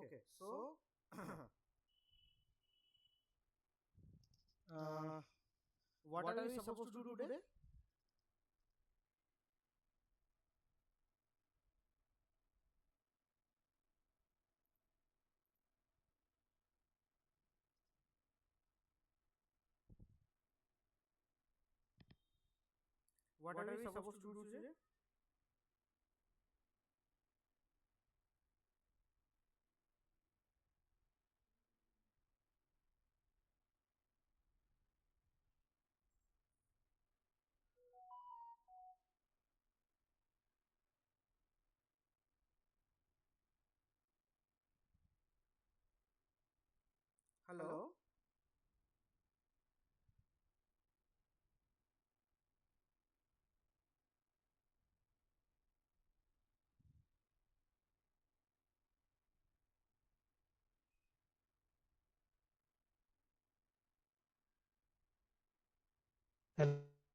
Okay, so what are we supposed to do today? What are we supposed to do today? Hello?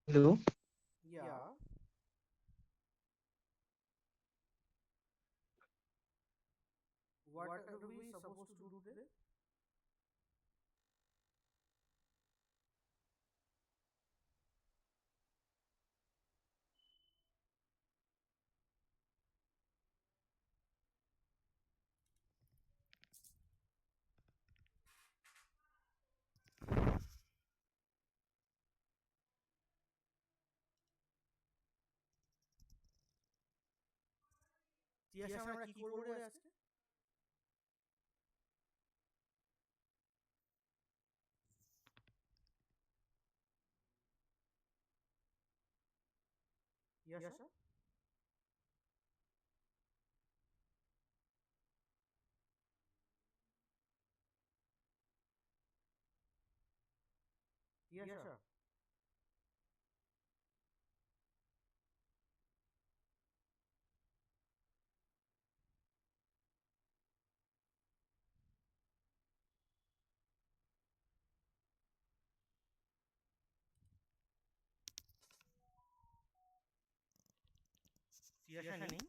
Hello. Yeah. What are we supposed to do today? Tiyasha আমরা কি করব রে আজকে? তিয়াশা? তিয়াশা? তিয়াশা নেই?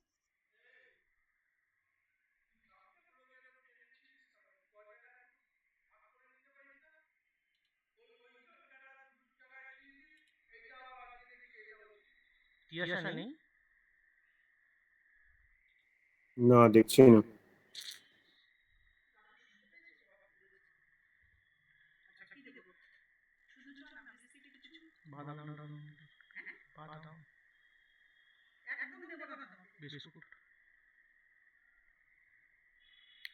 তিয়াশা নেই? না, দেখছি না। বাদাম biscuit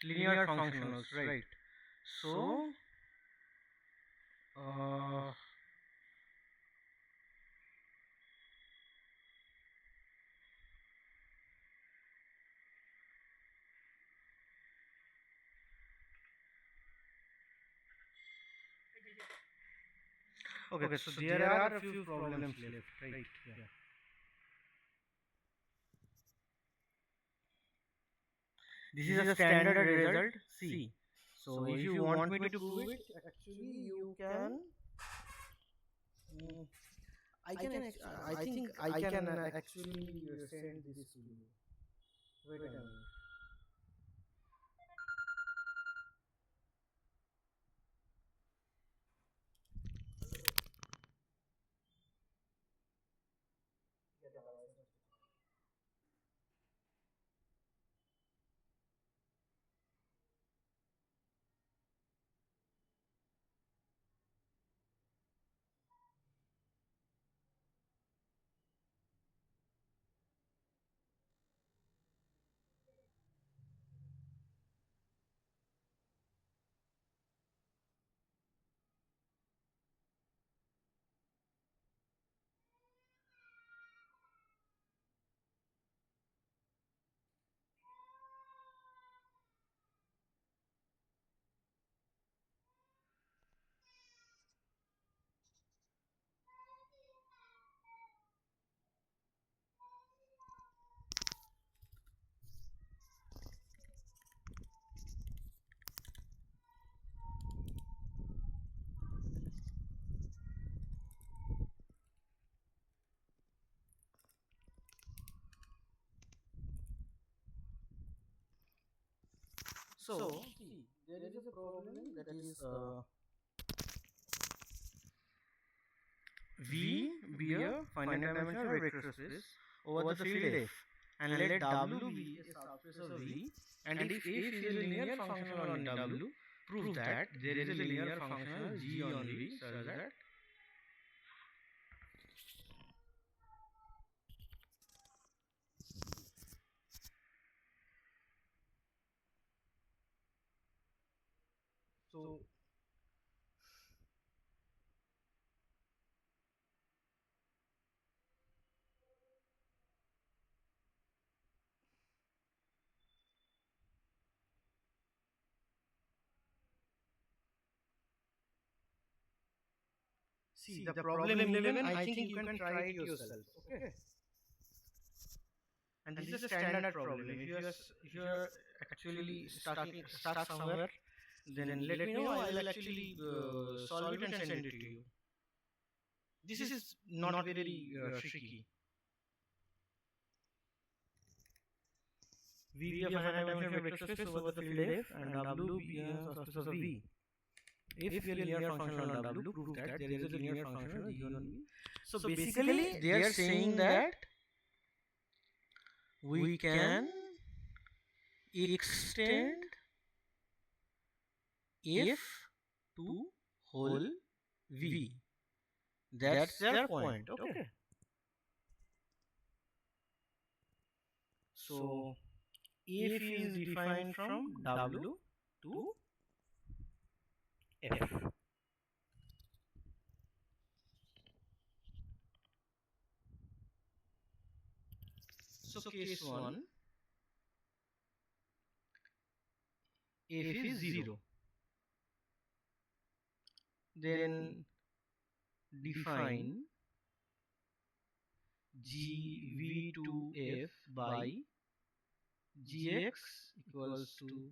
linear functionals, right? So uh, okay, so there are a few problems left, right? Yeah. This is a standard result C. So if you want me to prove it, actually you can. I can actually send this to you. Wait a minute. So see, there is a problem that is V be a finite dimensional vector space over the field F, and let W be a subspace of V, and if F is a linear functional on W, prove that there is a linear functional G on V such that so see the problem 11, I think you can try it yourself, okay? And this is a standard problem. If you are actually stuck somewhere, then let me know. I will actually solve it and send it to you. This is not very tricky. V be a finite dimensional vector space over the field F, and W be a subspace of V. If we are linear functional on W, prove that there is a linear functional G on V. So basically, they are saying that we can extend F to whole V. That's their point. Okay. So F is defined from W to F. So case 1, F is 0. Then define GV to F by Gx equals to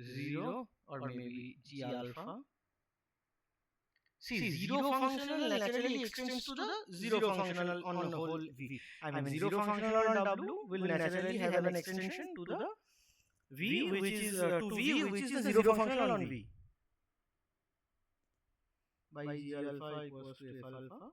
0 or maybe G alpha. See, 0 functional naturally extends to the 0 functional on the whole V. I mean 0 functional on W will naturally have an extension to the V, which is to V, which is the 0 functional on V. By G alpha equals to F alpha.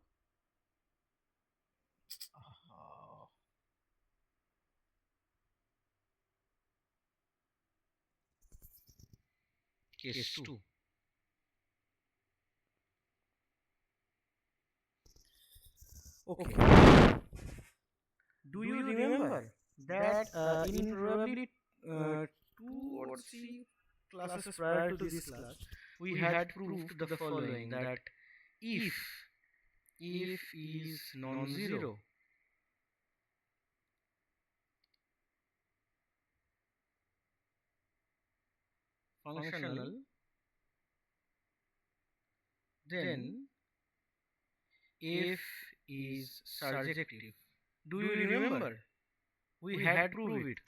Case 2. Okay. Do you remember that in probably 2 or 3 classes prior to this class, we had proved the following, that if is non-zero, functional, then F is surjective. Do you remember? We had proved it.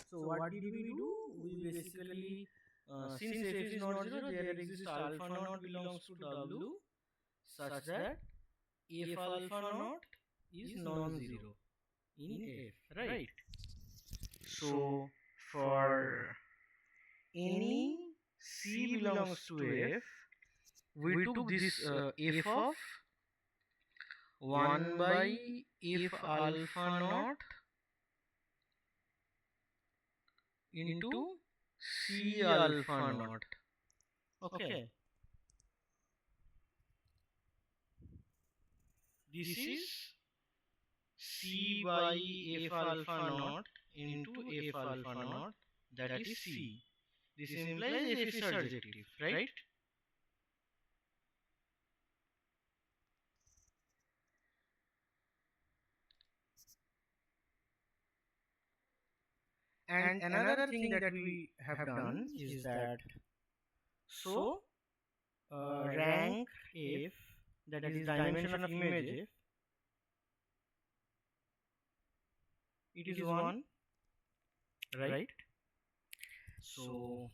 So what did we do? We basically, since F is not zero, there exists alpha naught belongs to W such that F alpha naught is non-zero in F, right? So for any C belongs to F, we took this F of 1 by F alpha naught into C alpha naught. Okay. This is C by F alpha naught into F alpha naught, that is C. This implies F is surjective, right? And another thing that we have done is that, so rank F, that is dimension of image F, it is 1, right? So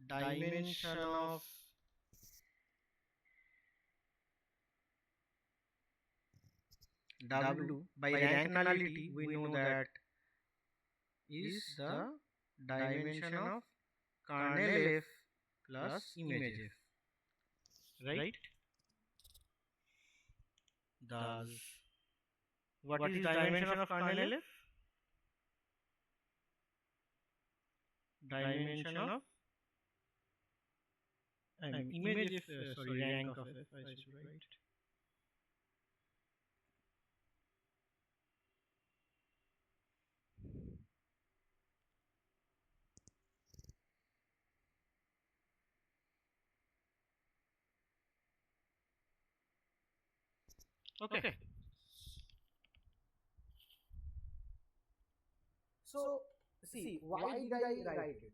dimension of W by rank nullity we know that is the dimension of kernel F plus image F, right? Thus, what is dimension of kernel F? Dimension of image F, sorry, rank of F, I should write. Okay. So, see, why did I write it?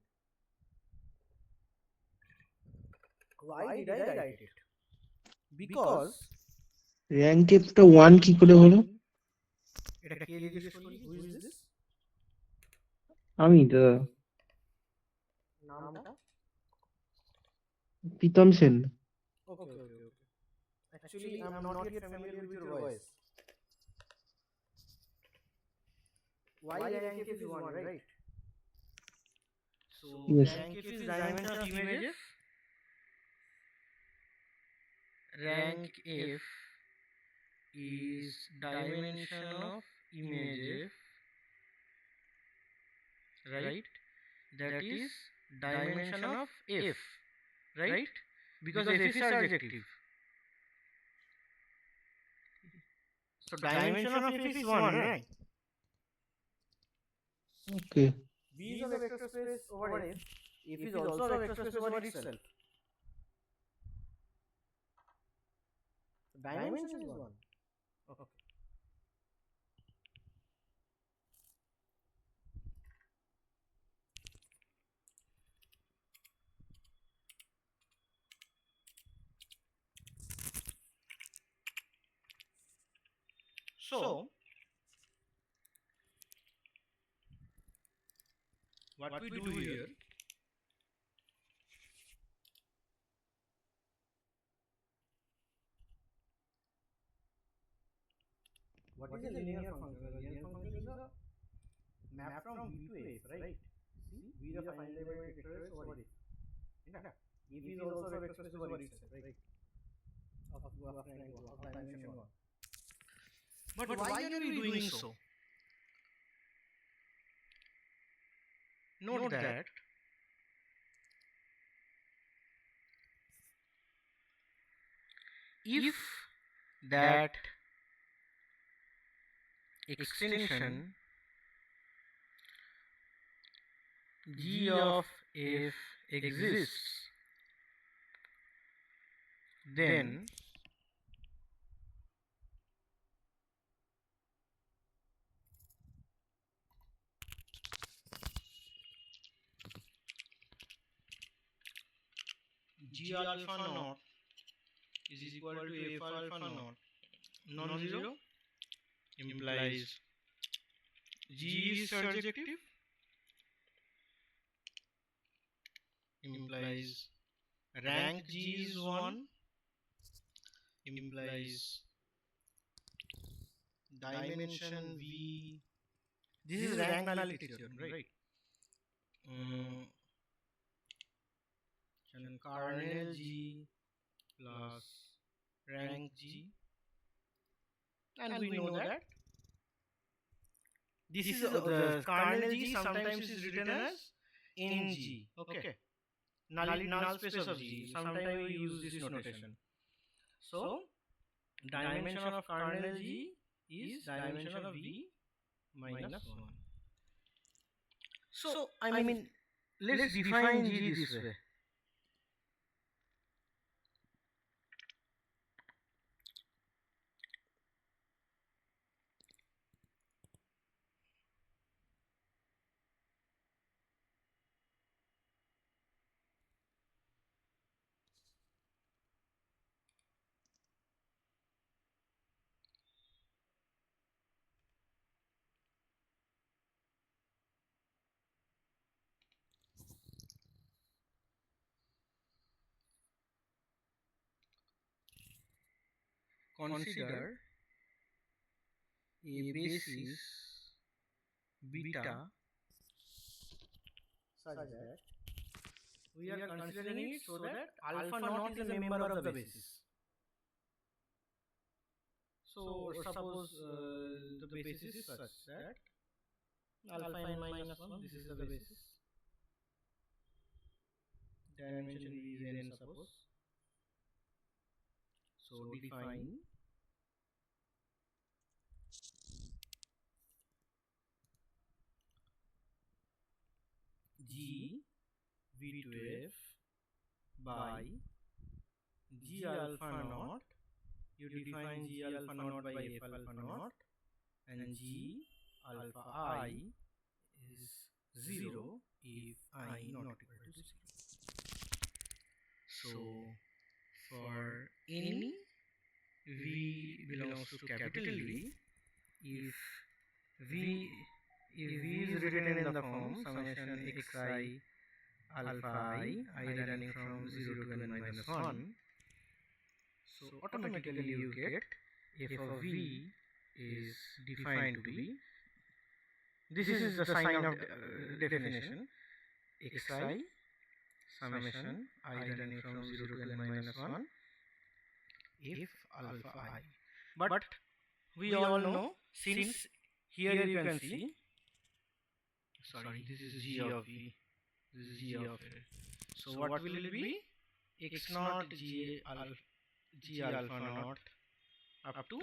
Why did I write it? Because rank এফটা 1 কি করে হলো? এটা কে জিজ্ঞেস করলি? Who is this? আমি দাদা, নামটা Pritam Sen. okay. Actually, I'm not yet familiar with your voice. Why rank F is 1, right? So Yes. rank F is dimension of image F. Rank F is dimension of image F, right? That is dimension of F, right? Because F is surjective. So dimension of F is 1, right? Okay, V is a vector space over F. F is also a vector space over itself. Dimension is 1. Okay. So what we do here, What is a linear function? A linear function is a map from V to F, right? See, V is a finite element vector space over F. F is also a vector space over itself, right? Of dimension 1. but why are we doing so? Note that if that extension G of F exists, then G alpha naught is equal to F alpha naught non-zero, implies G is surjective, implies rank G is 1, implies dimension V. This is rank nullity theorem, right? Kernel G plus rank G, and we know that this is the kernel G sometimes is written as in G. Okay, null space of G. Sometimes we use this notation. So dimension of kernel G is dimension of V minus 1. So I mean, let's define G this way. Consider a basis beta such that we are considering it so that alpha naught is a member of the basis. So suppose the basis is such that alpha n minus 1, this is the basis. Dimension is n, suppose. So define G V to F by G alpha naught. You define G alpha naught by F alpha naught, and G alpha I is 0 if I not equal to 0. So for any V belongs to capital V, if V is written in the form summation xi alpha I running from 0 to n minus 1, so automatically you get f of v is defined to be, this is the sign of definition, xi summation I running from 0 to n minus 1 if alpha I. But we all know, since here you can see, sorry, this is g of v, this is g of l. So what will it be? X naught g alpha naught up to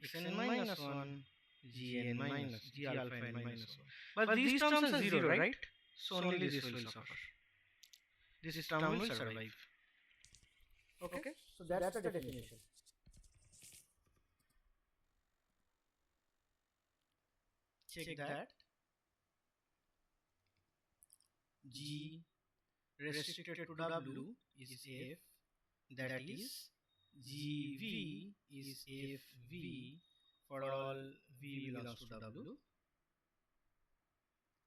xn minus 1 gn minus g alpha n minus 1. But these terms are 0, right? So only this will suffer. This term will survive. Okay? So that's the definition. Check that G restricted to W is F, that is GV is FV for all V belongs to W.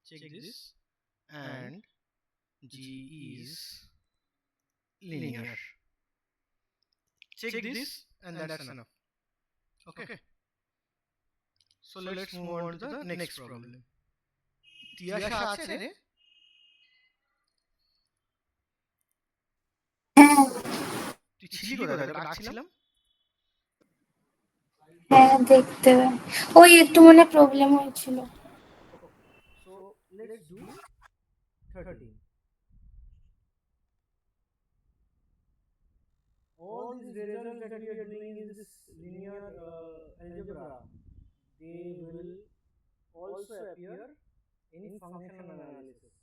Check this, and G is linear. Check this, and that's enough. Okay. So let's move on to the next problem. Tiyasha ache re? তুই ছিলি কোথায়? তোকে ডাকছিলাম। হ্যাঁ দেখতে হবে, ওই একটু মনে প্রবলেম হয়েছিল। So let's do 13. All these results that we are doing in this linear algebra, they will also appear in function analysis.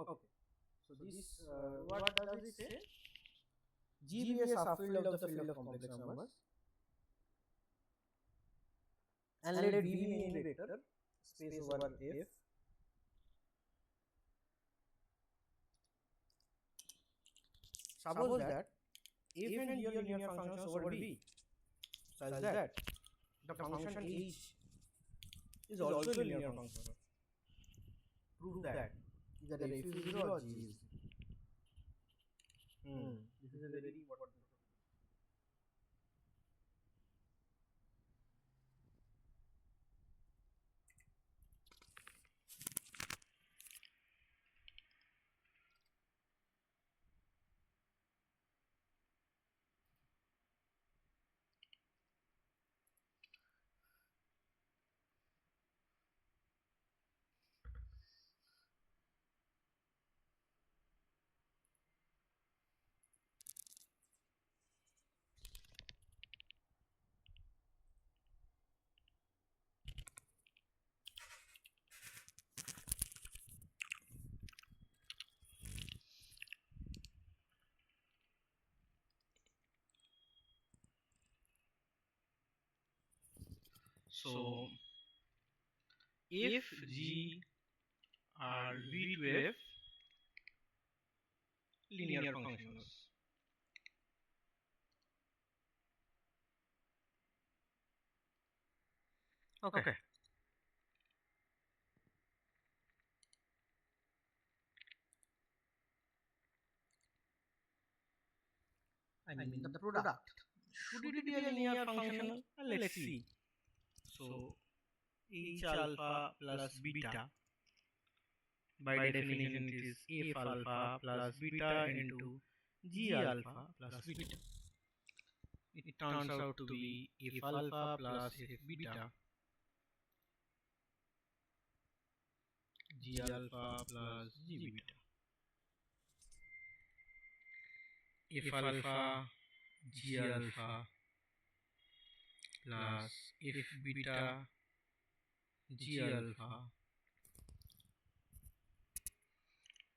Okay. So this what does it say? G be a subfield of the field of complex numbers, and let V be any vector space over F. Suppose that f and g are linear functions over V, such that the function h is also a linear function. Prove that either f is 0 or g is 0. This is a very important. So if G are V to F linear functions. Okay. I mean the product. Should it be a linear functional? Let's see. So H alpha plus beta, by definition it is F alpha plus beta into G alpha plus beta. It turns out to be F alpha plus F beta, G alpha plus G beta. F alpha G alpha plus F beta G alpha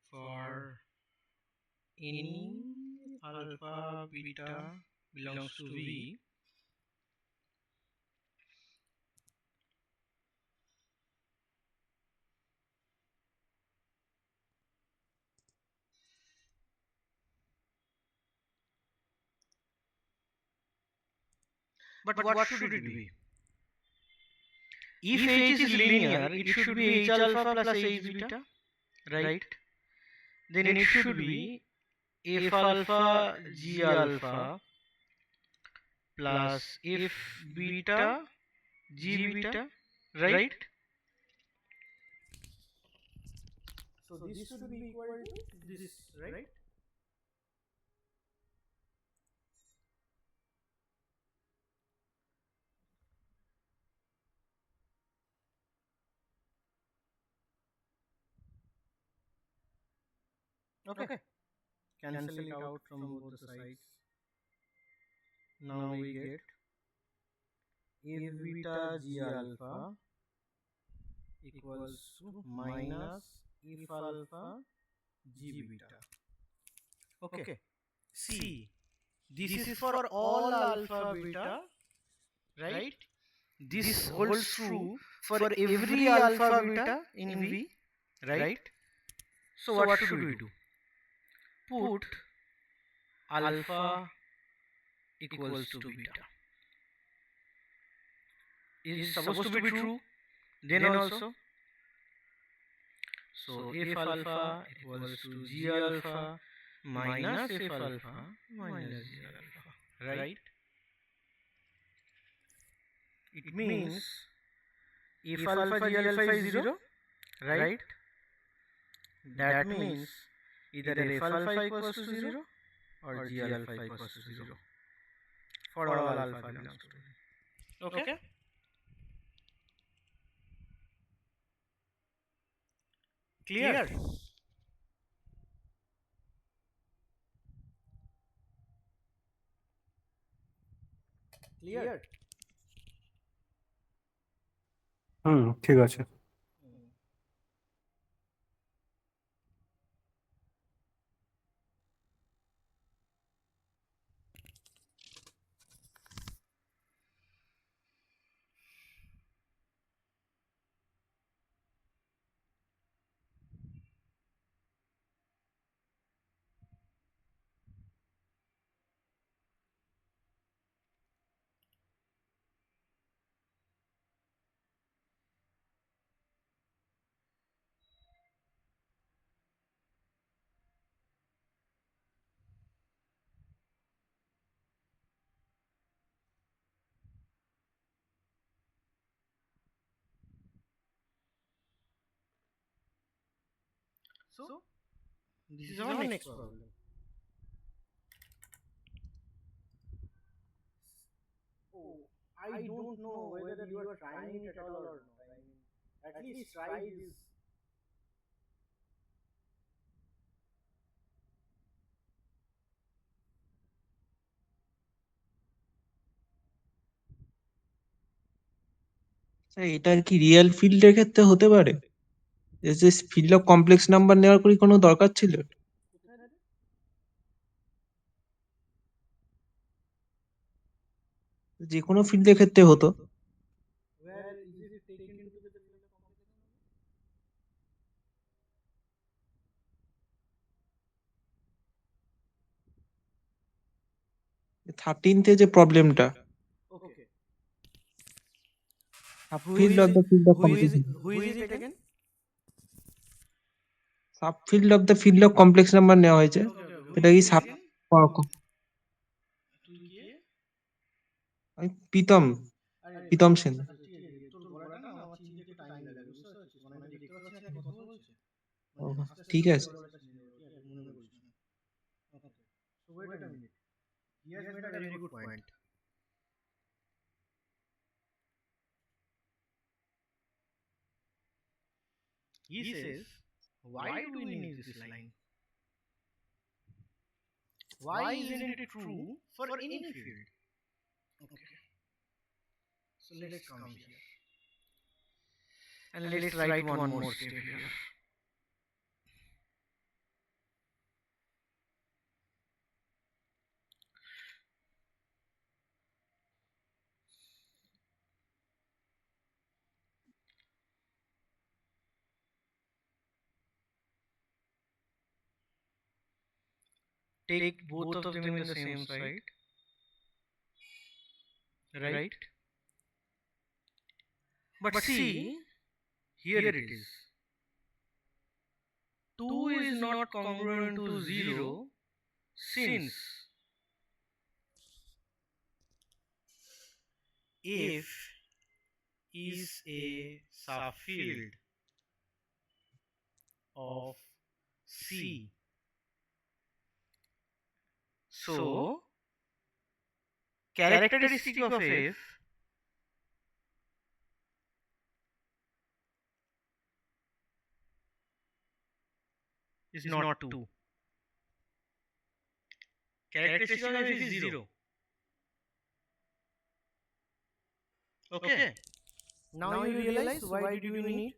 for any alpha beta belongs to V. But what should it be? If H is linear, it should be H alpha plus H beta, right? Then it should be F alpha G alpha plus F beta G beta, right? So this should be equal to this, right? Okay. Cancel it out from both the sides. Now we get F beta G alpha equals to minus F alpha G beta. Okay. See, this is for all alpha beta, right? This holds true for every alpha beta in V, right? So what should we do? Put alpha equals to beta. Is supposed to be true, then also. So F alpha equals to G alpha minus F alpha minus G alpha, right? It means F alpha G alpha is 0, right? That means either F alpha equals to 0 or G alpha equals to 0 for all alpha belongs to V. Okay? Clear? Clear? ঠিক আছে। So this is our next problem. Oh, I don't know whether you are trying it at all or not. I mean, at least try this. এটার কি real ফিল্ডের ক্ষেত্রে হতে পারে? যে field of complex number নেওয়ার কি কোনো দরকার ছিল? যে কোনো ফিল্ডের ক্ষেত্রে হতো। Where 13th যে প্রবলেমটা, Okay. Subfield of the field of complex, Who is it again? Subfield of the field of complex number নেওয়া হয়েছে। Who এটা is কি it সাব again? তুই কে? প্রীতম প্রীতম সেন। আচ্ছা, ঠিক আছে, তোর গলাটা না আমার চিনতে একটু টাইম লাগে, বুঝতে পারছিস? মানে আমি দেখতে পাচ্ছি না কে কথা বলছে, ও, মানে আস্তে আস্তে ঠিক তোর আছে। গলাটা চিনে নেবো, ঠিক আছে? মনে করিস না। Okay. So wait a minute. He has made a very good point. He says, why do we need this line? Why isn't it true for any field? Okay. So let's come here and let's write one more step here. Take both of them in the same side, right? But see, here it is. 2 is not congruent to 0 since F is a subfield of C. So, characteristic of F is not 2. Characteristic of F is 0. Okay. Now you realize why did you need?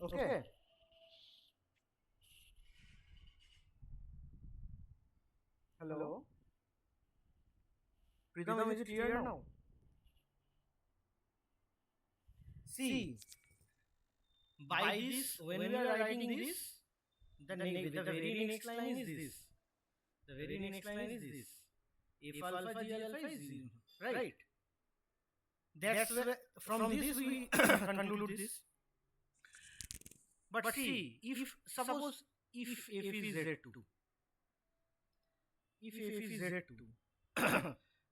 Okay. Hello. Pritam, is it clear now? See, By this, when we are writing this, the very next line is this. The very next line is this. F alpha G alpha is 0. Right? That's where, from this we conclude this. But see, if suppose if F is Z2, if F is Z2,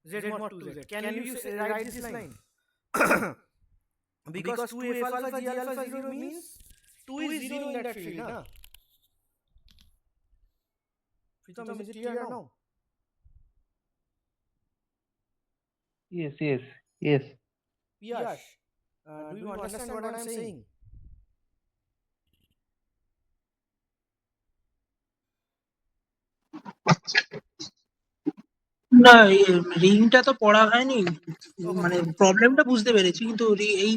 Z mod 2Z. Can you write this line? Because 2 F alpha G alpha 0 means 2 is 0 in that field. Na? Pritam, is it clear now? Yes, yes, yes. Yash, do you understand what I am saying? না, রিংটা তো পড়া হয়নি, মানে প্রবলেমটা বুঝতে পেরেছি, কিন্তু এই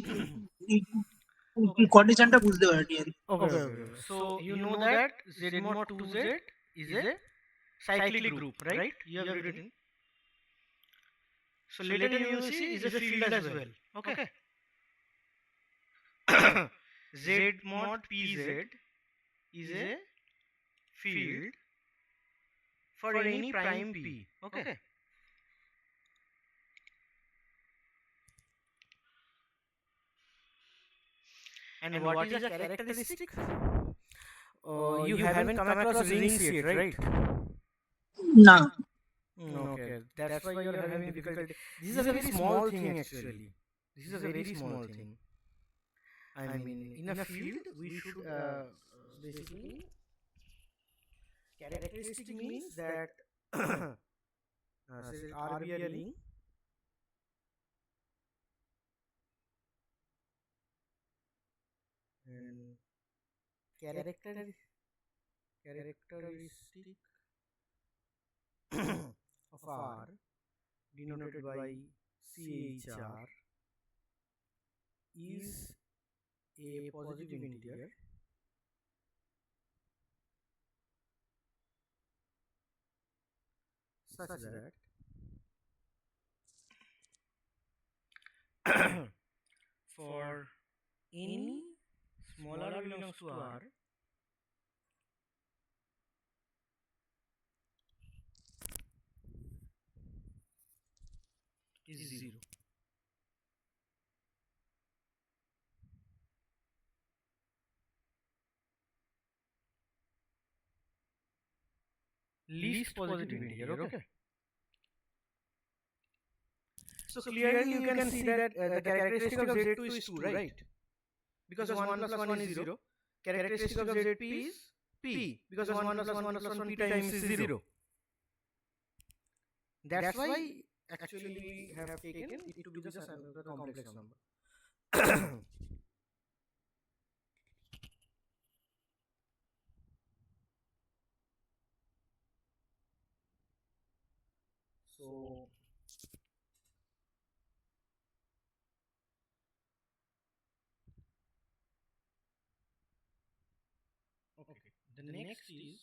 কন্ডিশনটা বুঝতে পারিনি আর কি। Okay. So you know that Z mod 2Z is a cyclic group, right? You have written. So later you will see is a field as well. Okay. Z mod PZ is a field for any prime P. Okay. And what is a characteristic? You haven't come across rings yet, right? না, Okay, that's why you are having difficulty. This is a very small thing actually. This is a very small thing. I mean, in a field, we should basically characteristic means that say R be a ring. And characteristic of R denoted by CHR is a positive integer such that For any smaller r belongs to R, is 0. Least positive integer, okay? So clearly you can see that the characteristic of Z2 is 2, right? Because 1 plus 1 is 0. Characteristic of ZP is P, because 1 plus 1 plus 1 P times is 0. That's why actually we have taken it to be the complex number. So okay, the next is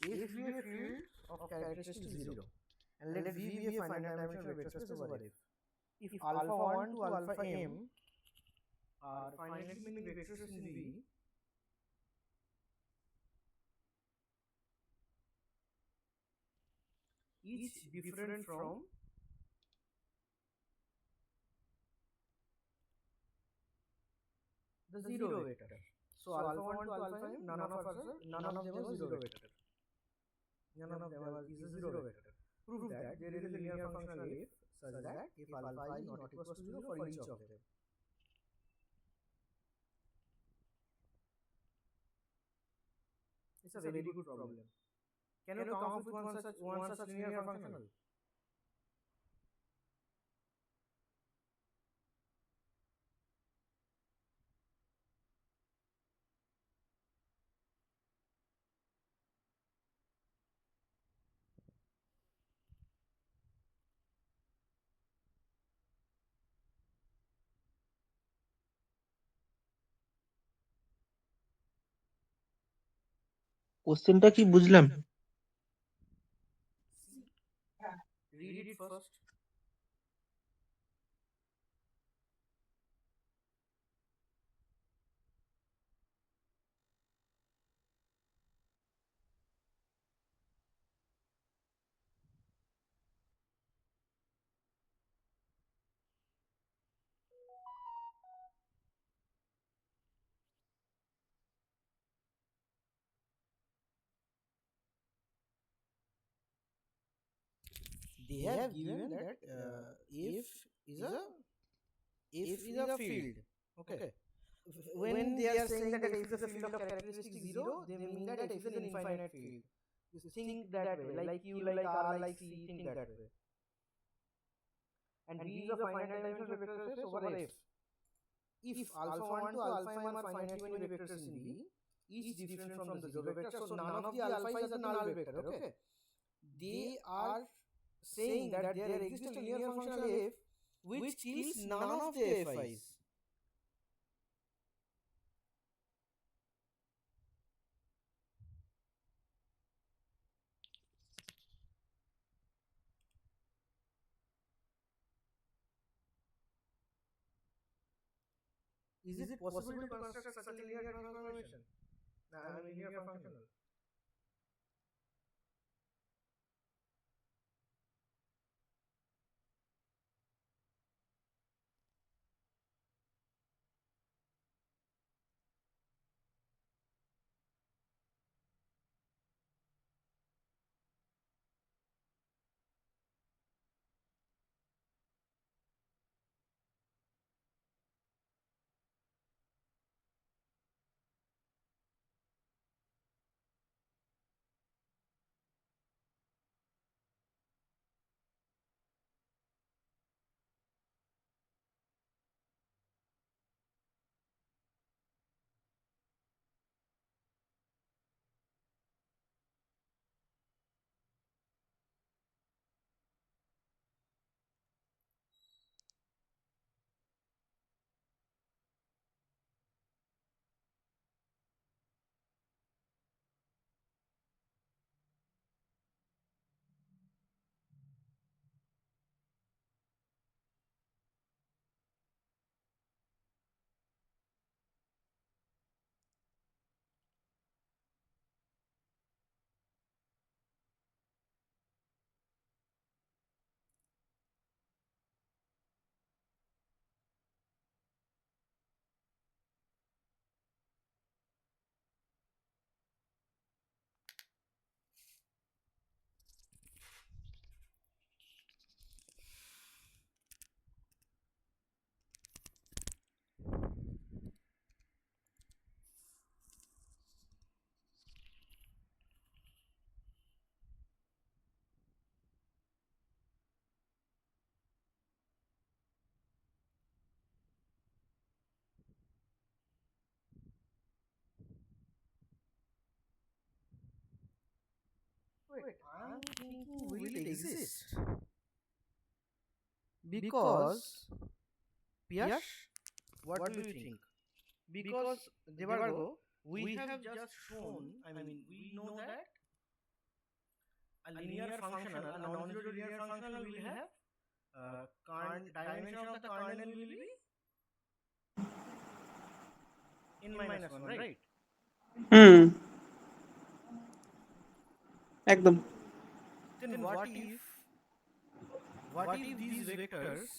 if we have field of characteristic 0 and let V be a finite dimensional vector space over F. If alpha 1 to alpha m are finite many vectors in V, each different from the 0 vector. So alpha 1 to alpha m, none of them are 0 vector. None of them is a 0 vector. Prove that there is a linear functional f such that if alpha is not equals to 0 for each of them. It's a very good problem. Can you come up with one such linear functional? কোশ্চেনটা কি বুঝলাম? Read it first. They have given that if is a field, okay. When they are saying that f is a field of characteristic 0, they mean that f is an infinite field. You think that way, like Q, like R, like C, think that way. And V is a finite dimensional vector space over F. If alpha 1 to alpha m are finitely many vectors in V, each different from the 0 vector, so none of the alpha is a null vector, okay. They are saying that there exists a linear functional f which kills none of the fi's. Is it possible to construct such a linear transformation? I mean linear functional. Wait, I'm thinking, will it exist? Because, Piyash, what do you think? Because, Devargo, we have just shown, I mean, we know that a linear functional, a non-zero linear functional will have dimension of the kernel will be n minus 1, right? হুম, একদম। Then what if these vectors,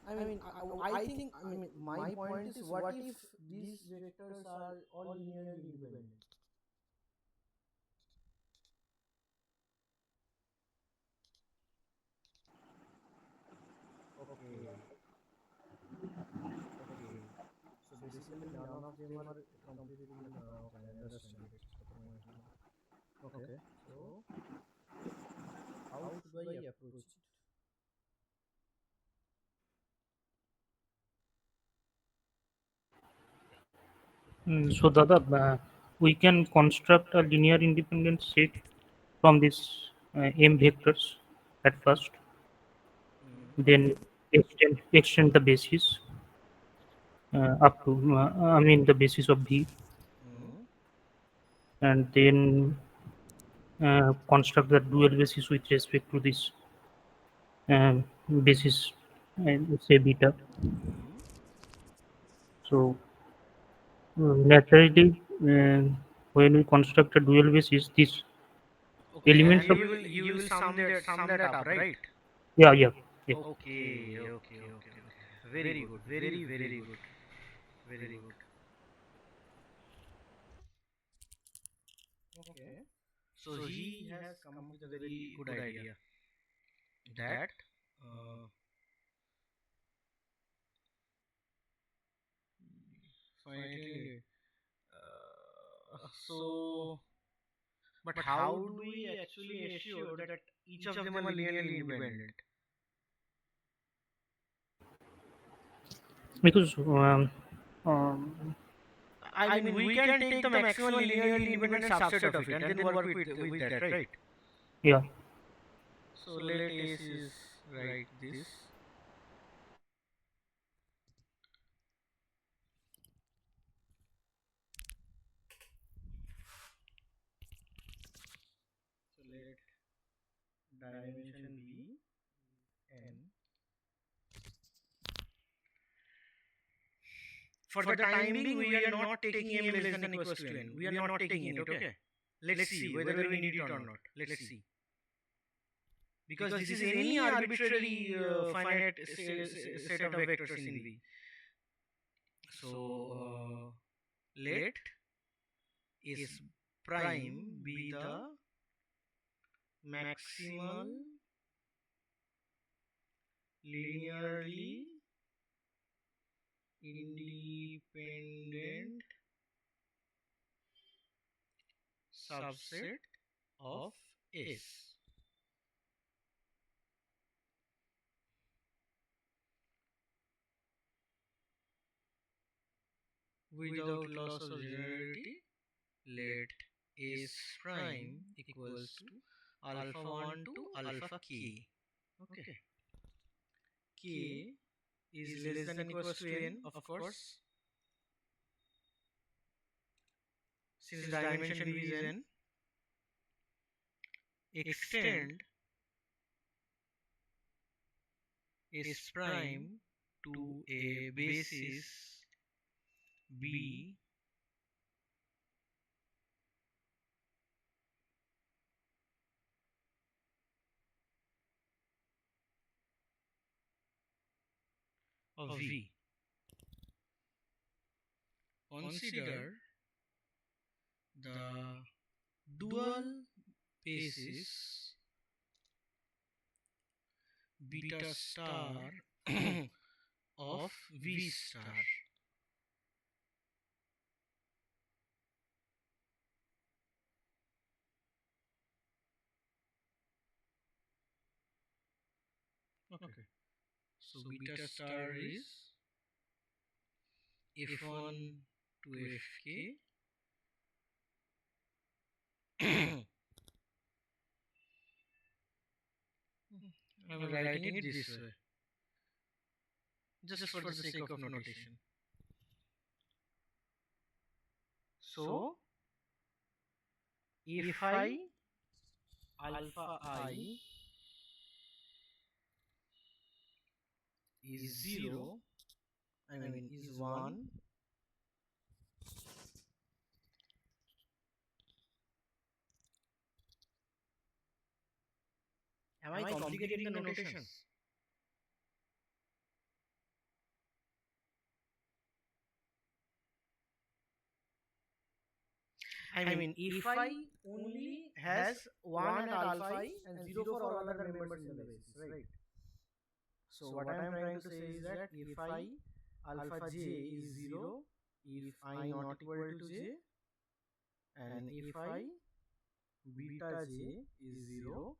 I think, I mean, my point is, what if these vectors are all linearly independent? Okay, okay. So basically, none of them are completely okay. I understand it. The point here. Okay. So how should I approach it? So Dada, we can construct a linear independent set from this M vectors at first, then extend the basis up to I mean the basis of V, and then construct the dual basis with respect to this basis and say beta. So naturally, when we construct a dual basis, these Okay, and elements of you will sum that up, right? yeah yeah. Okay, okay, okay, okay. Very good. Very good. Very good. Okay. So he has come up with a very good idea that finally, so, but how do we actually assure that each of them are linearly independent? Because I mean, we can take the maximum linearly independent subset of it and then work with that, right? yeah. So let S is write this. So let dimension be n. For the time being, we are not taking m less than equals to n. We are not taking it, okay? Let's see whether we need it or not. Let's see. Because this is any arbitrary finite set of vectors in V. So let S prime be the maximal linearly independent subset of S without loss of generality. Let S prime equals to alpha 1 to alpha k. Okay. K is less than equals to n, of course. Since dimension V is n, extend S prime to a basis B of V. Consider the dual basis beta star of V star. Okay. So beta star is F1 to Fk I'm writing it this way, just for the sake of notation. So if I alpha I is 0, is 1, am I complicating the notation? If I only has 1 at alpha I and 0 for all other members in the basis, right? So what I am trying to say is that if I alpha j is 0, if I not equal to j, and if I beta j is 0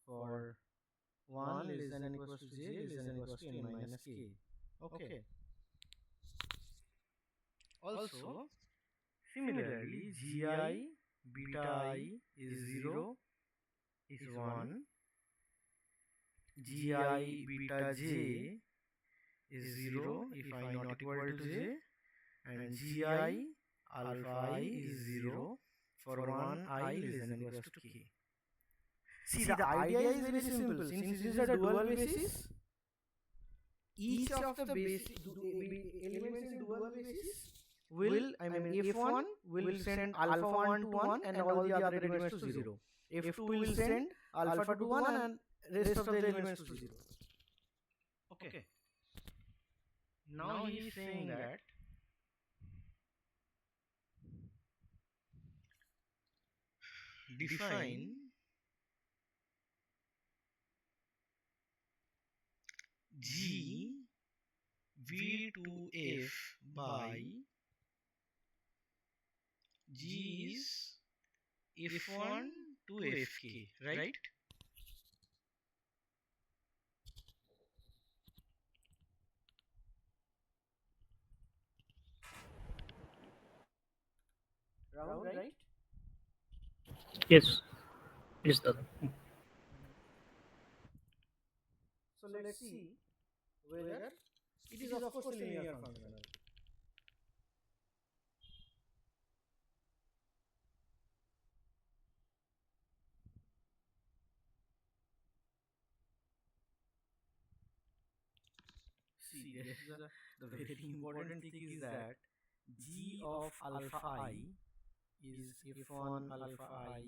for 1 less than equals to j less than equals to n minus k. Okay. Also, similarly, gi beta I is 0 is 1, gi beta j is 0 if I not equal to j, and gi alpha I is 0 for 1 I less than equals to k. See, the idea is very simple. Since this is a dual basis, each of the elements in dual basis will, F1 will send alpha 1 to 1 and all the other elements to 0. F2 will send alpha to 1 and rest of the elements to 0. Okay. Now he is saying that define G V2F by G is F1 to Fk, right? Round, right? Yes, yes, Dada. So let's see whether it is of course a linear function. See, there is the very important thing is that g of alpha I is f1 alpha I,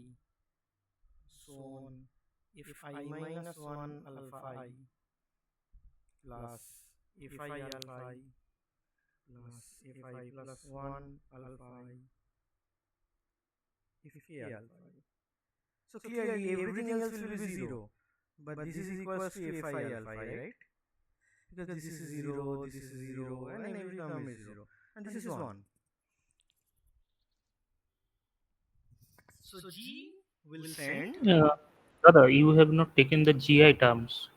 so on, if I minus 1 alpha I plus if I alpha I plus if I plus 1 alpha I if k alpha I. So clearly everything else will be 0, but this is equals to f I alpha I, right? Because this is 0, this is 0, and every term is 0, and this is 1. So G will send. Dada, you have not taken the GI terms.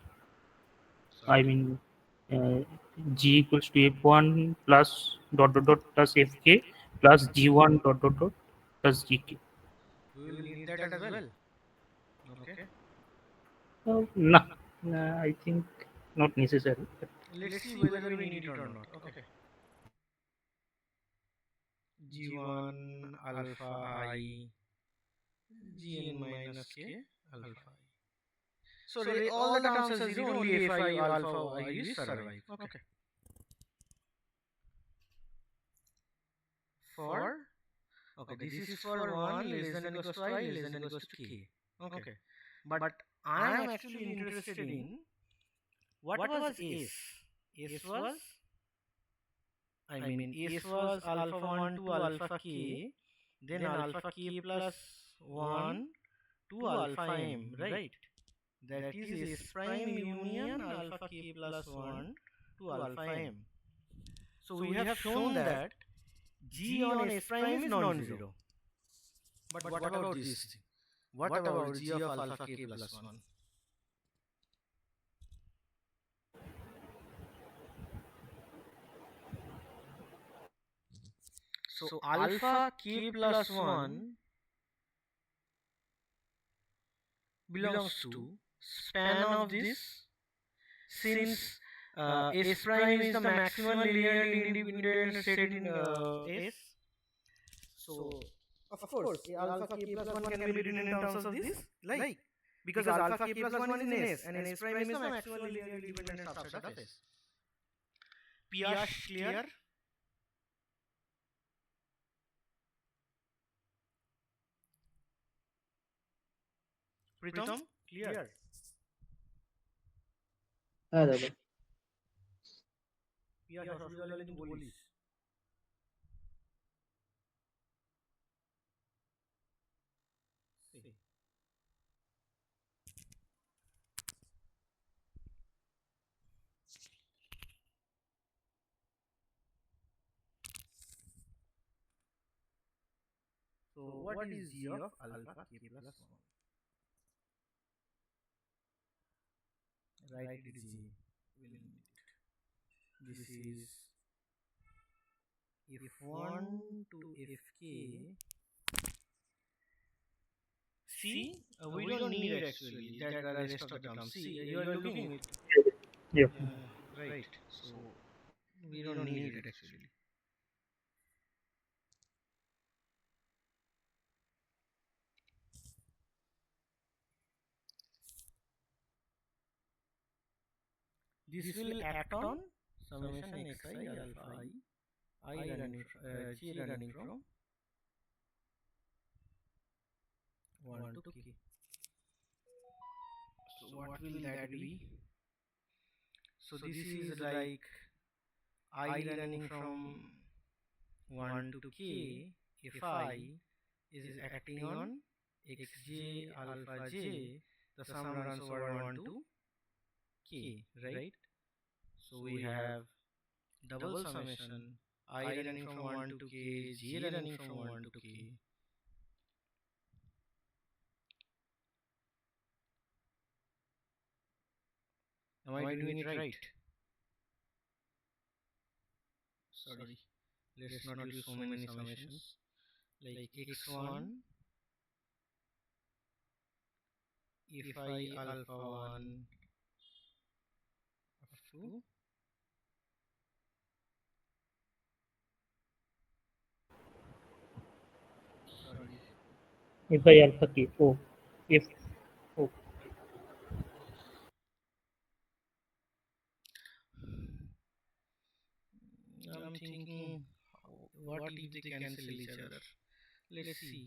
I mean, G equals to F1 plus dot dot dot plus Fk plus G1 dot dot dot plus Gk. We will need that as well. Okay. No, I think not necessary. Let's see whether we need it or not. Okay. G1 alpha I Gn minus k alpha I. So all the terms are 0, only if I alpha I is survive. Okay. For this is for 1 less than equals to I less than equals to k. Okay. But I am actually interested in what was S. S was S was alpha 1 to alpha k, then alpha k plus 1 to alpha m, right? That is S prime union alpha k plus 1 to alpha m. So we have shown that G on S prime is non-zero. But what about this thing? What about G of alpha k plus 1? So alpha k plus 1 belongs to span of this, since S prime is the maximal linearly independent set in S. So of course alpha k plus 1 can be written in terms of this, like, because alpha k plus 1 is in S and S prime is the maximal linearly independent subset of S. Ph clear? Pritam clear? হ্যাঁ দাদা। Ph অসুবিধা হলে কিন্তু বলিস। So what is g of alpha k plus 1? Write it g. This is f1 to fk. See, we don't need actually that the rest of the terms. See, you are looking at it. Yeah. Right. So we don't need it actually. This will act on summation xi alpha I running j running from 1 to k. So what will that be? So this is like I running from 1 to k if I is acting on xj alpha j, the sum runs over 1 to k, right? So we have double summation I running from 1 to k, j running from 1 to k. Am I doing it right? Sorry, let's not use so many summations. Like x1 if I alpha 1 up to sorry If I alpha k. Oh, if. Oh, I'm thinking what if they cancel each other. Let's see.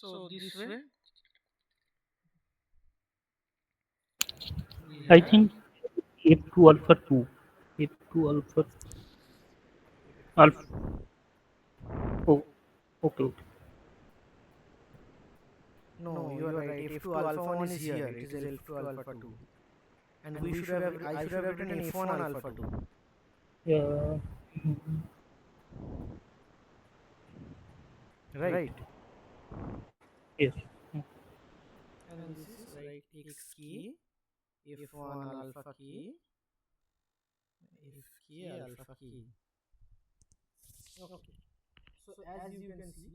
So this way I think f2 alpha 2. F2 alpha. Alpha. Oh, okay. no, you are right. F2 alpha 1 is here. It is F2 alpha 2. And we should have I should have written F1 alpha 2. Yeah. Right. Yes. And this is right x key f1 alpha key f key alpha key. Okay. So as you can see,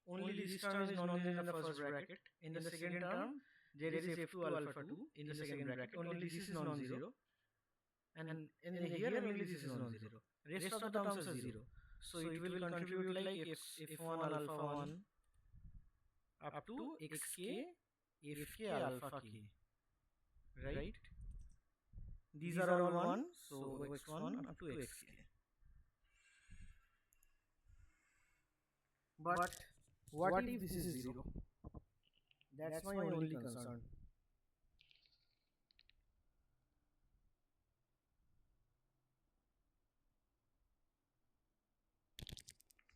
only this term is non-zero in the first bracket. In the second term, there is f2 alpha 2 in the second bracket. Only this is non-zero, and in here only this is non-zero. Rest of the terms are zero. So it will contribute like f1 alpha 1 up to xk fk alpha k, right? These are all 1, so x1 up to xk. But what if this is 0? That's my only concern.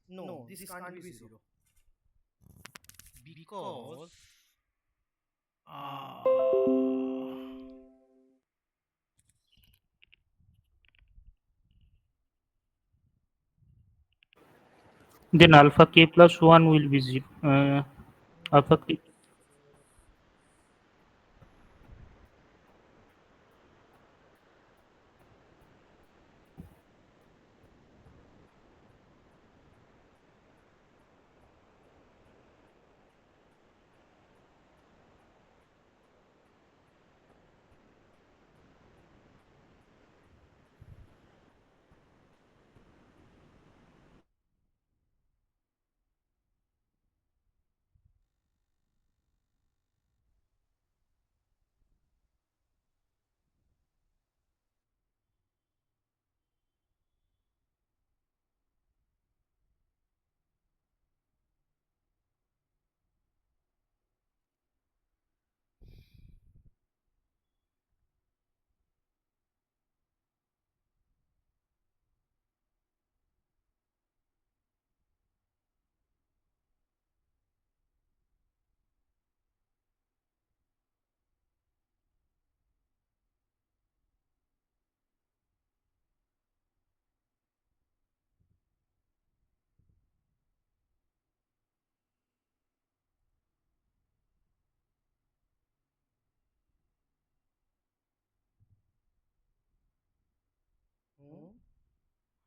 No, this can't be 0. Because Then alpha k plus 1 will be 0. Alpha k.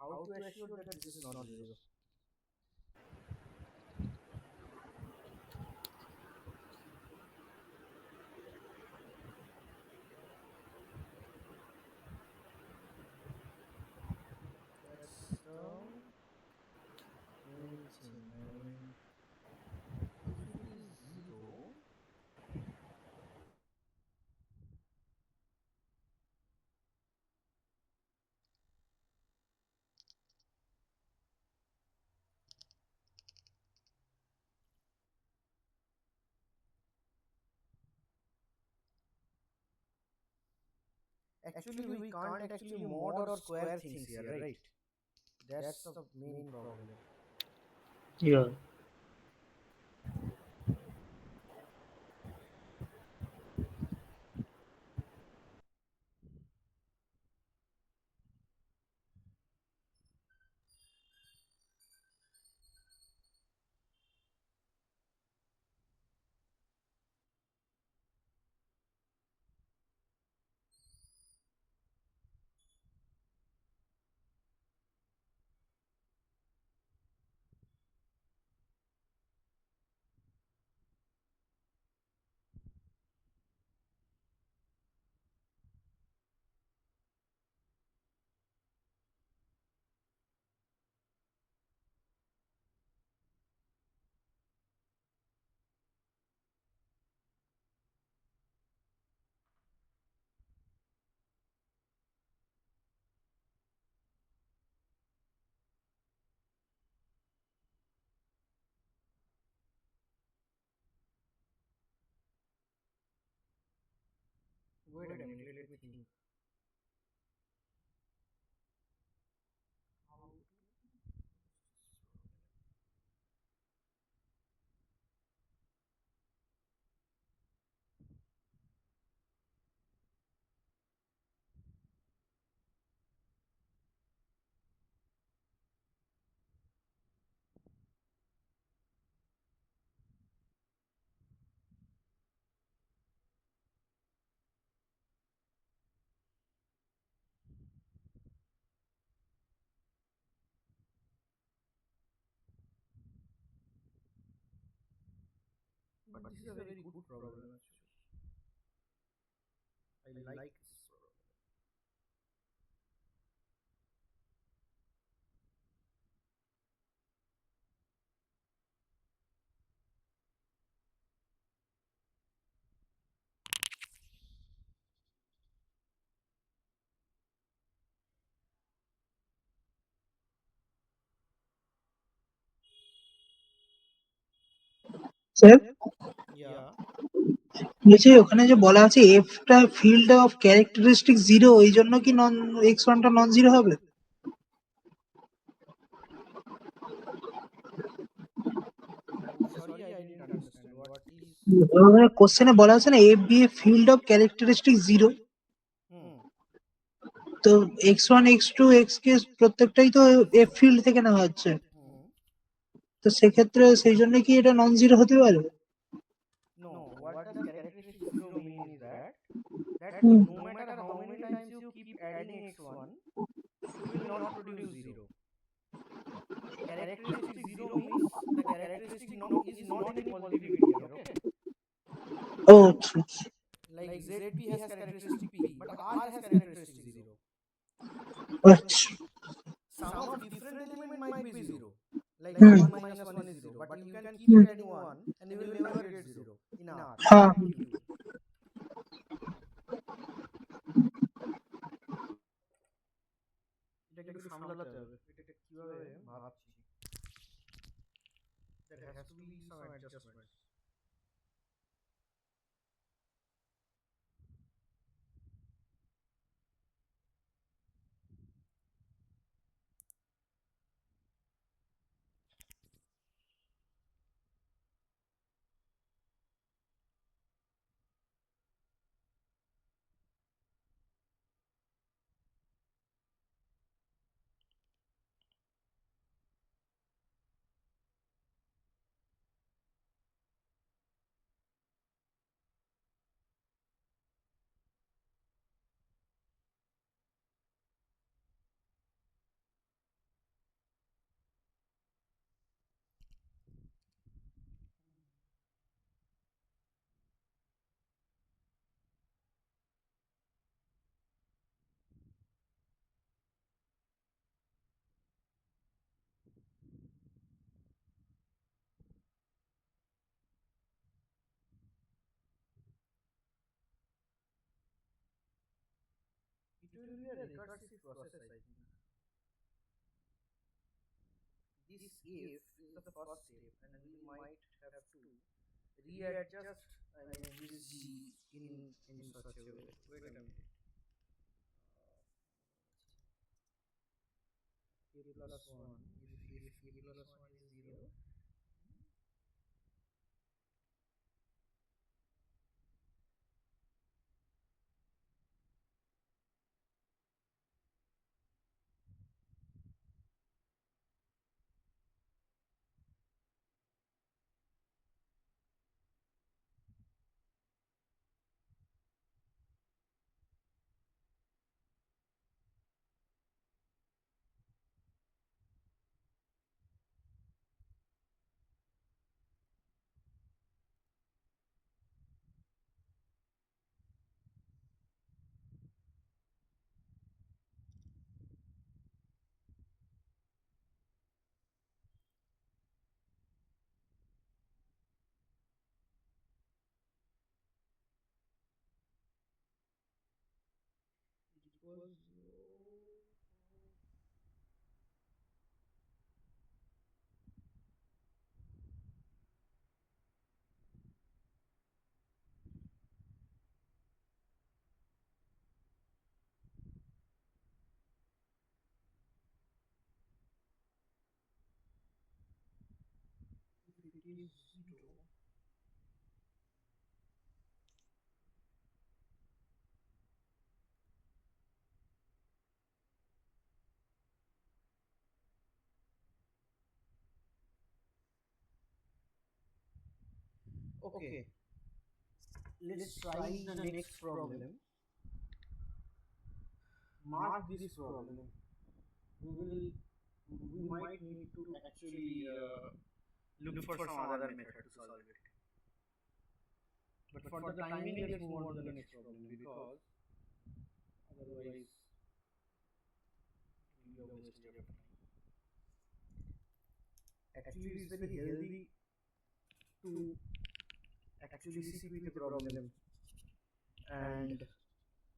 How to assure that this is not 0? That's the main thing. I mean, if it is 0, actually we can't actually mod or square things here, right? That's the main problem. Yeah. Wait a minute, let me think. But this is a very good problem actually. I like this problem. Sir Yeah. বলছি ওখানে যে বলা আছে এফটা field of characteristic 0, এই জন্য কি নন x1 টা non zero হবে? I'm sorry, I didn't understand. What is? কোশ্চেনে বলা আছে না F be a field of characteristic 0, Hmm. তো x1 x2 xk প্রত্যেকটাই তো এফ ফিল্ড থেকে নেওয়া হচ্ছে। Hmm. তো সেক্ষেত্রে সেই জন্য কি এটা নন জিরো হতে পারে? No, what does characteristic zero mean is that hmm. no matter how many times you keep adding x1, it will not produce zero. Characteristic zero means the characteristic is not any positivity here, okay? ও আচ্ছা আচ্ছা। Like ZP has characteristic P, but R has characteristic zero. আচ্ছা। Sum of different element might be zero. Like hmm. 1 minus 1 is 0, but you can keep hmm. adding 1 and you will never get 0 in R হ্যাঁ। and Q. এটাকে একটু সামলাতে হবে, এটা কিভাবে ভাবছি, there has to be some adjustments. It will be a recursive process, I think. This if is the first step, and we might have to readjust, I mean, this G in such a way. Wait a minute. A plus 1, if A plus 1 is 0, it equals 0. If it is 0, okay, let's try the next problem. Mark this problem. We might need to actually look for some other method to solve it. But for the timing, let's move on to the next problem, because otherwise we will be a wastage of time. Actually, it's very healthy to actually sit with the problem and,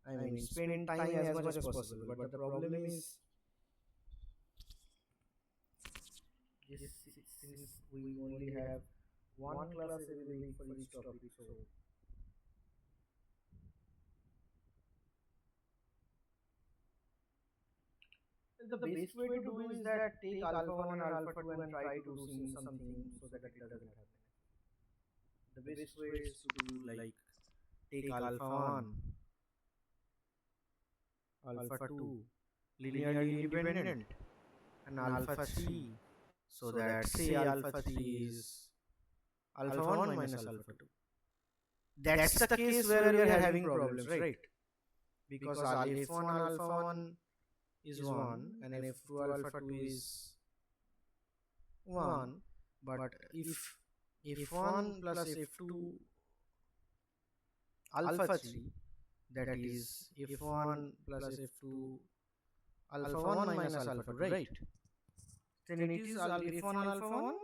I mean, spend time as much as possible. But the problem is, this, since we only have one class every week for each topic, so the best way to do is that take alpha 1 and alpha 2 and try to do something so that it doesn't happen. The best way is to do like take alpha 1, alpha 2 linearly independent, and alpha 3 So that say alpha 3 is alpha 1 minus alpha 2. That's the case where we are having problems, right? Because f1 alpha 1 is 1 and f2 alpha 2 is 1, but if f1 plus f2 alpha 3, that is f1 plus f2 alpha 1 minus alpha 2, right? Then it is f1 alpha 1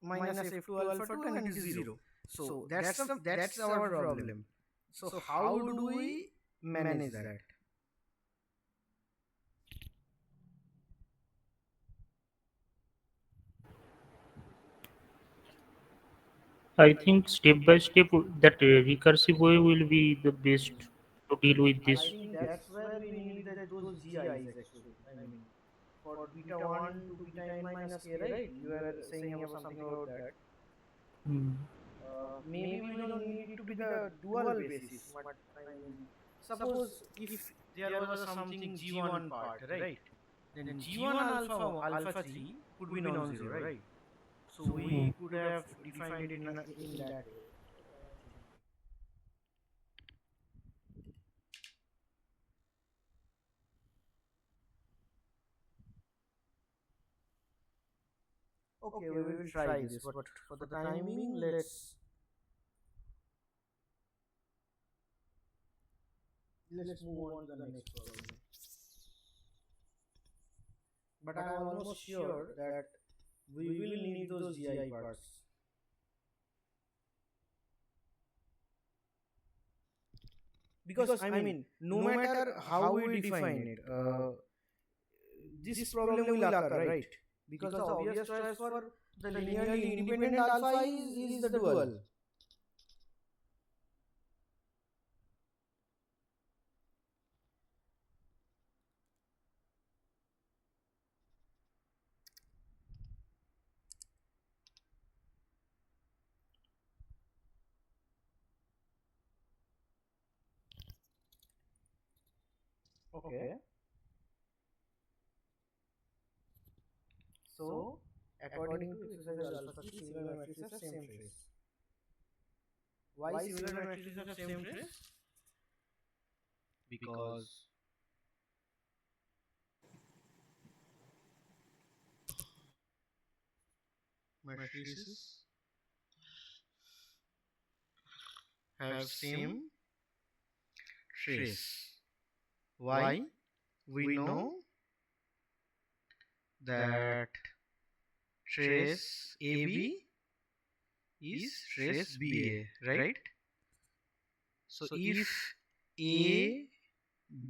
minus f2 alpha 2 and it is 0. So that's our problem. So how do we manage that? I think step by step that recursive way will be the best to deal with I this. think that's where we need those GIs actually. I mean, for beta 1 to beta n minus k, right? You were saying about something about that. Hmm. Maybe we don't need it to be the dual basis, but I mean, suppose if there was a something G1 part, right? Then G1 alpha 3 could be non-zero, right? So we could have defined it in that way. That's what I was thinking. Okay, we will try this, but for the time being, let's move on to the next problem. But I am almost sure that we will need those GI parts. Because I mean, no matter how we define it, this problem will occur, right? Because the obvious choice for the linearly independent alpha is the dual. Okay. So, according to exercise alpha 3, similar matrices have same trace. Why similar matrices have same trace? Because matrices have same trace. Why? We know that trace AB is trace BA, right? So if A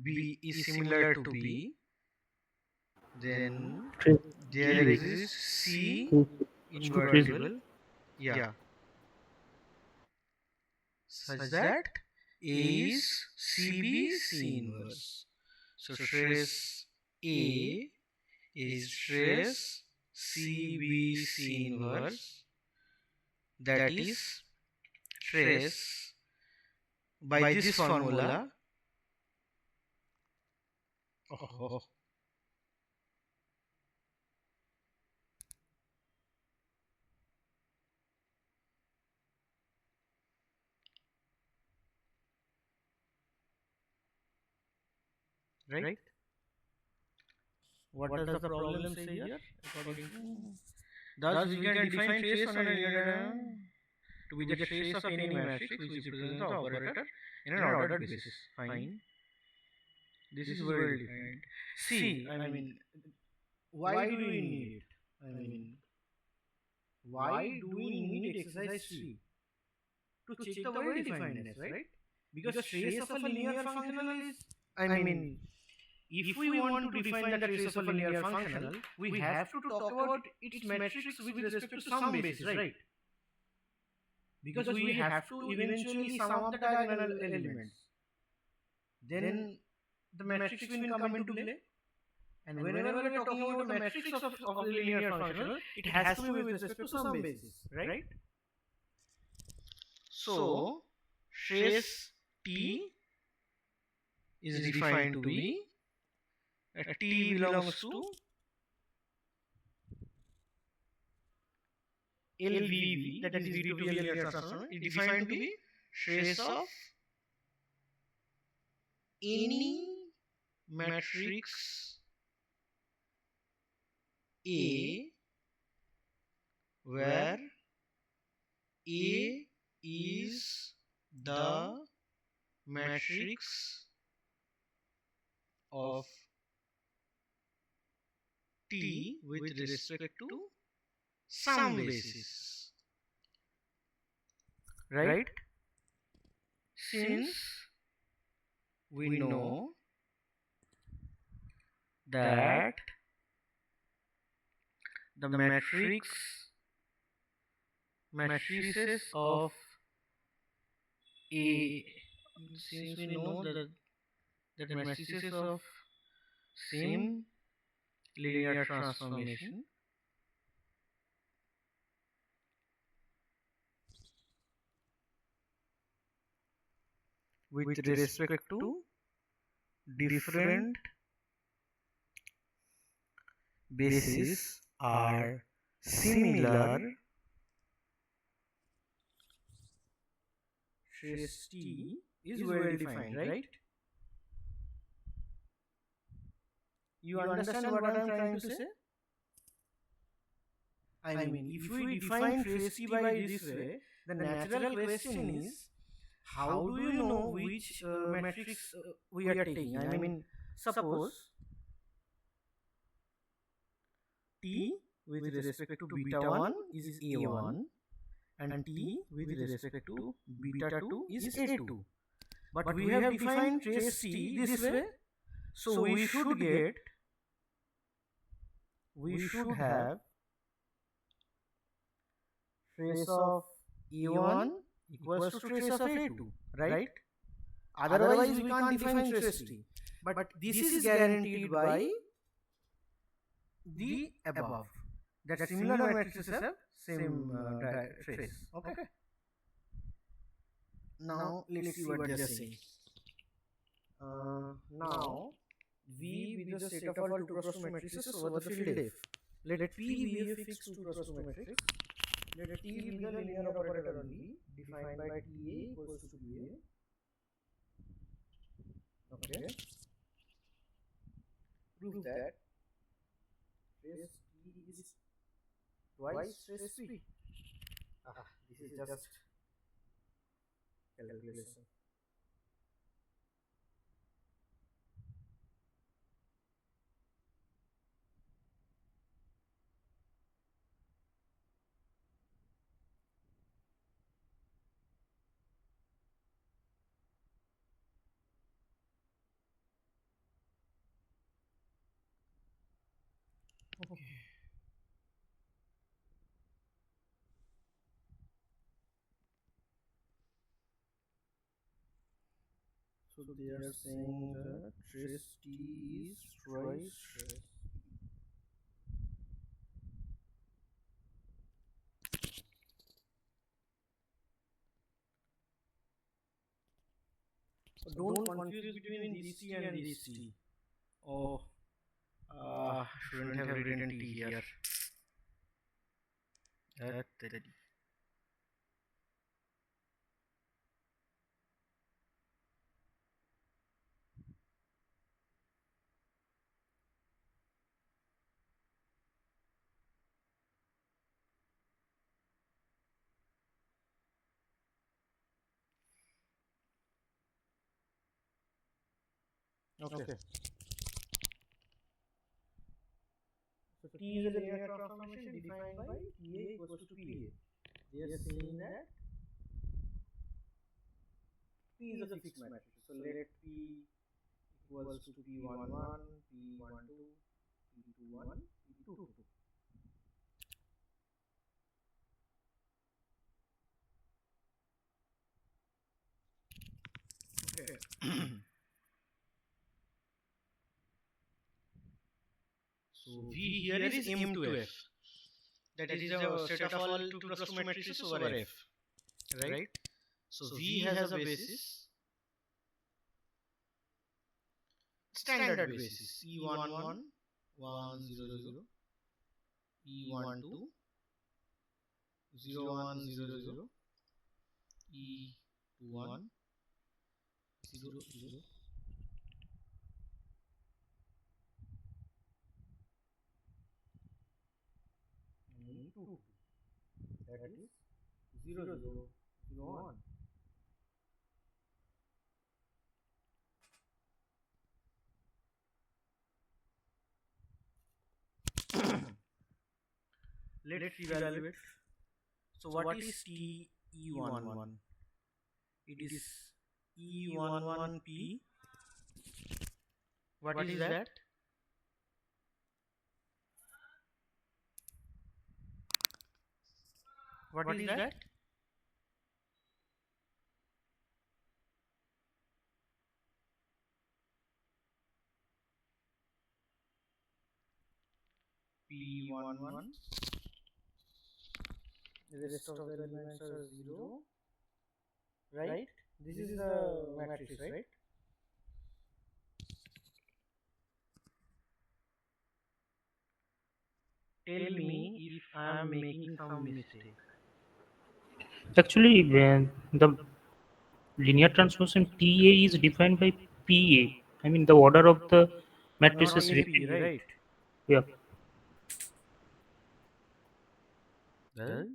B is similar to B, then there exists C invertible, yeah, such that A is CB C inverse. So trace A is trace CB C inverse, that is trace by this formula. Oh. Right? What does the problem say here? According to thus we can define trace on a linear to be the trace of any matrix which represents the operator in an ordered basis. Fine. This is well defined. See, I mean, why do we need it? I mean, why do we need exercise 3? To check the well definedness, right? Because trace of a linear functional is, I mean, if we want to define the trace of a linear functional, we have to talk about its matrix with respect to some basis, right? Because we have to eventually sum up the diagonal elements. Then the matrix will come into play. And whenever we are talking about the matrix of a linear functional, it has to be with respect to some basis, right? So, trace T is defined to be T belongs to LVV, that is V to V linear transform, is defined to be trace of any matrix A where A is the matrix of T with respect to some basis, right? Since we know that the matrices of A, since we know that matrices of same linear transformation with respect to different bases are similar, trace T is well defined, right? You understand what I am trying to say? I mean, if we define trace T by this way, the natural question is, how do you know which matrix we are taking? I mean, suppose T with respect to beta 1 is A1 and T with respect to beta 2 is A2. But we have defined trace T this way, so we should have trace of A1 equals to trace of A2, right? Otherwise we can't define trace T. But this is guaranteed by the above, that similar matrices have same trace. Okay. Now let's see what they are saying. Now V with the set of all 2 cross 2 matrices over the field F. Let P be a fixed 2 cross 2 matrix. Let T be the linear operator on V, defined by TA equals to PA. Okay. Prove that trace T is twice trace P. This is just calculation. Okay. So they are saying that trace T is twice trace. Don't confuse between this T and this T. Oh, shouldn't have written T here. Okay. So T is a linear transformation defined by TA equals to PA. They are saying that P is a fixed matrix. So let P equals to P11, P12, P21, P22. Okay. So V here is M to F. That is a set of all 2 plus 2 matrices over F. Right? So V has a basis, standard basis, E11, 100, E12, 0 1 0 0 E 2 1 0 0 and E 2 2. That is 0 0 0 1. Let's evaluate. So what is TE11? It is E11P. What is that? What is that? P11. The rest of the elements are 0, right? This is the matrix, right? Tell me if I am making some mistake. Actually, the linear transformation TA is defined by PA. I mean, the order of the matrices. Not AP, right? Yeah. Well,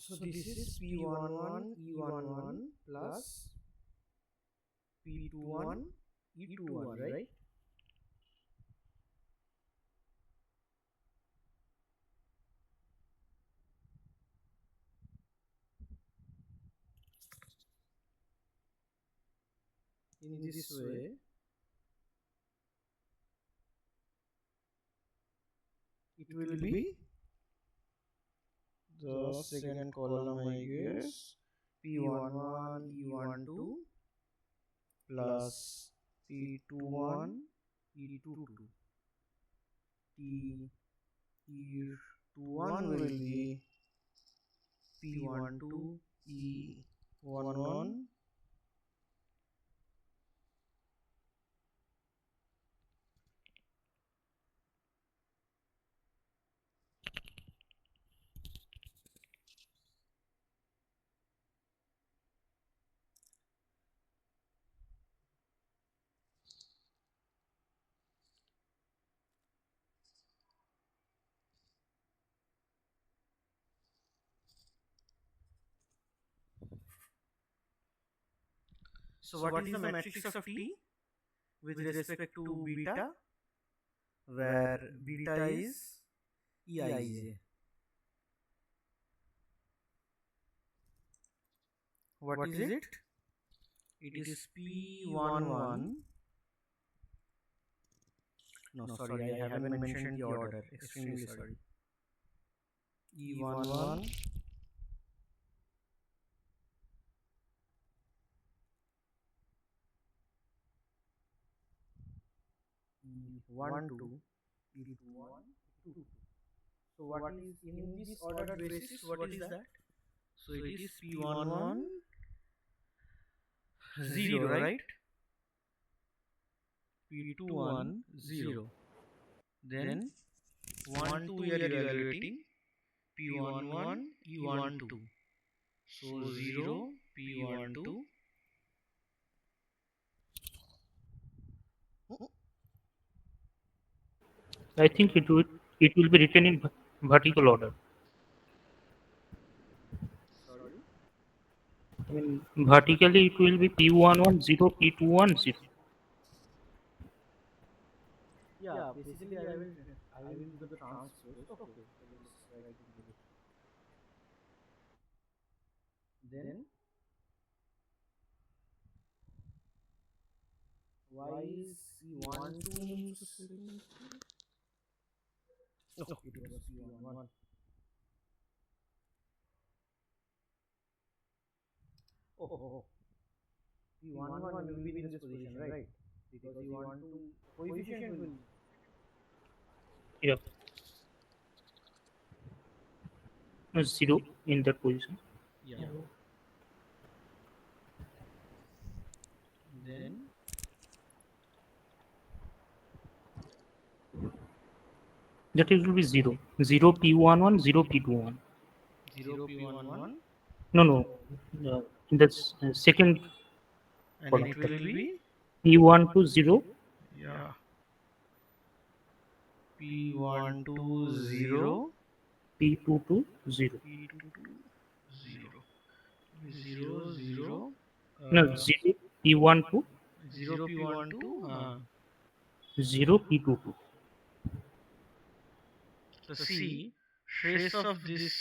So this is P11 E11 plus P21 E21, right? In this way, it will be the second column, I guess, P11 E12 plus P21 E22. E21 will be P12 E11 so what is the matrix of T with respect to beta, where beta is EIJ? What is it? It is P11. No, sorry, I haven't mentioned the order. Extremely sorry. E11 E12 E21 E22. So what is in this ordered basis? What is that? So it is P11 0, right? P21 0. Then 1 2 we are evaluating P11 E12. So 0 P12. I think it will be written in vertical order. Sorry. I mean, vertically it will be P11 0 P21 0. Yeah, basically I will do the transpose. Okay, so let's write it below. Then why is P12 just a second. Oh, it was P11. Oh, P11 will be in this position, right? Because you want to coefficient will. Yeah, 0 in that position. Yeah. Then That it will be 0. 0 P11, 0 P21. 0 P11, No, no. In the second and column. it will be P1 to 0. yeah P12 0 P2 to 0. P22 0 0 0 No, 0 P1 to 0 P12 0 P22. so see trace of this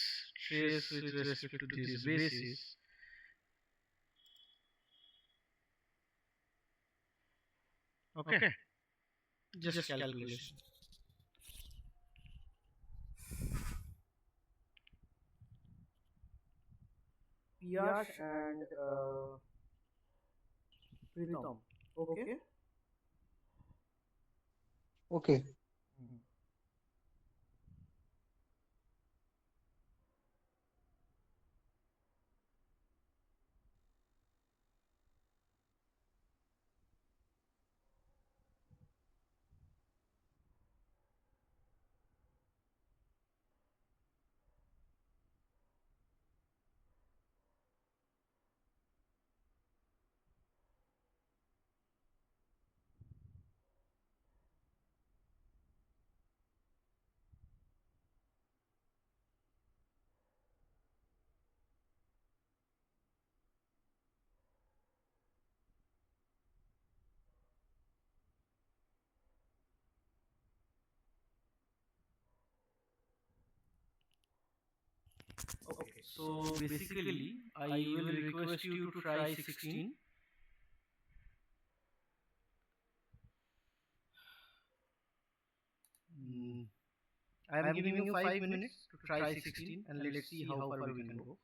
trace with respect to this basis. Okay, just calculation. Piyash and Pritam. Okay. Okay. Okay, so basically I will request you to try 16. I am giving you 5 minutes to try 16 and let's see how far we can go.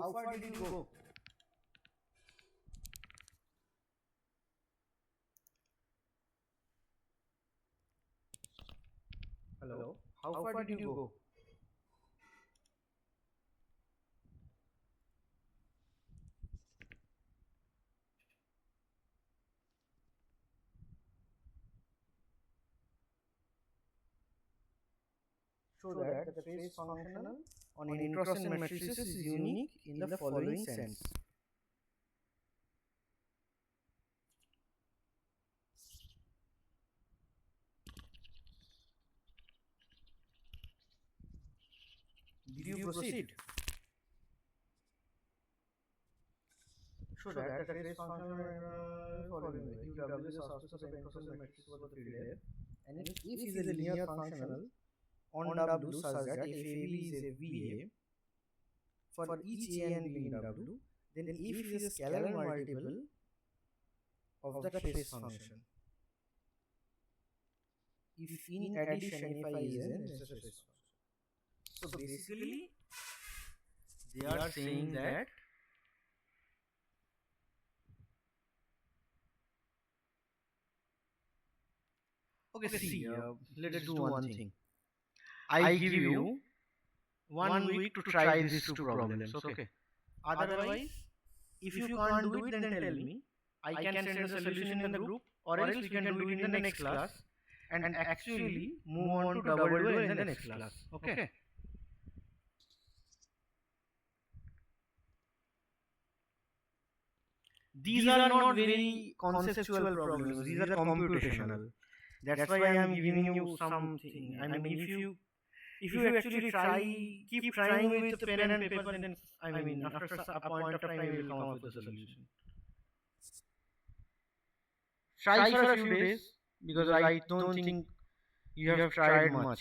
how far did you go? Hello, how far did you go? Show that the trace functional on introscene matrices is unique in the following sense. Did you proceed? Show that the trace function following way. If W is auspicious of introscene matrices over the field F, and if F is a linear functional on W such that if AB is a VA for each A and B in W, then F is a scalar multiple of the trace function. If in addition if I is an trace function. So basically They are saying that okay, see, let's do one thing. I give you 1 week to try these two problems, okay? Otherwise, if you can't do it, then tell me. I can send the solution in the group, or else we can do it in the next class and actually move on to double do in the next class, okay? These are not very conceptual problems, these are computational. That's why I am giving you something. I mean, if you actually keep trying with the pen and paper, then I mean, after a point of time, you will come up with the solution. Try for a few days, because I don't think you have tried much.